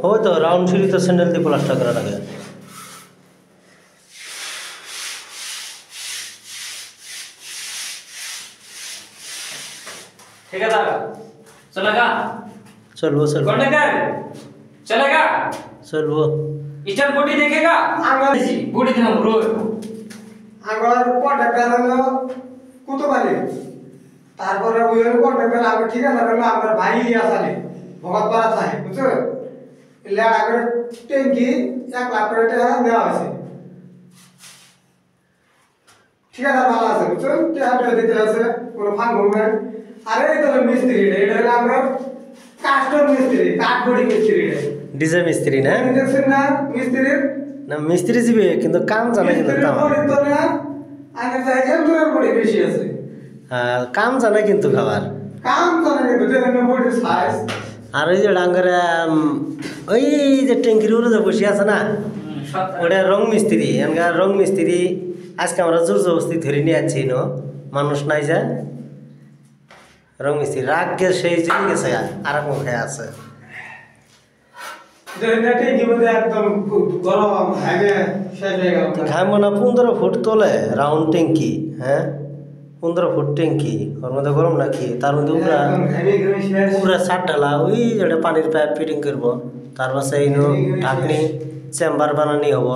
हो तो राउंड सीढ़ी तो सैंडल दी प्लास्टर करा लगे ठेकेदार चलेगा चलो चलो कंडक्टर चलेगा चलो इचन बोटी देखेगा जी बोटी देना ब्रो आगर কন্ট্রাক্টর হলো কুতুবালি তারপরে ওই হলো কন্ট্রাক্টর আগে ঠিকাদার হলো আমার ভাই ইলিয়াসালি ভগতপাড়া থাকে বুঝছো এলে আগে ট্যাঙ্কি 1 লাখ করে টাকা দেওয়া হয়েছে ঠিকাদার ভালো আছে বুঝছো টাকা দিতে আছে কোনো ফান্ড হবে আরে এই তো মিস্ত্রি এটা হলো আমরা কাস্টম মিস্ত্রি কাঠগড়ি মিস্ত্রি ডিজাইন মিস্ত্রি না দেখছেন না মিস্ত্রি না মিস্ত্রি জিবে কিন্তু কাম জানে কিন্তু কাম আগে যাই এমন বড়ি বেশি আছে কাম জানে কিন্তু খাবার কাম জানে কিন্তু দেখেন বড়ি সাইজ আর ওই যে ডাঙ্গরে ওই যে ট্যাঙ্কির উপরে যে বসে আছে না ওটা রং মিস্ত্রি এনকার রং মিস্ত্রি আজকে আমরা জোর জবস্তি ধরে নিয়ে আছি মানুষ নাই যায় রং মিস্ত্রি রাগ গে সেই জন্য গেছে আর এক মুখে আছে ঘামো না 15 ফুট তোলে রাউন্ড ট্যাঙ্কি হ্যাঁ 15 ফুট ট্যাঙ্কি ওর মধ্যে গরম নাকি তার মধ্যে উপরে 7 ডালা ওই যেটা পানির পাইপ ফিটিং করবো তার পাশে ঢাকনি চেম্বার বানানি হবো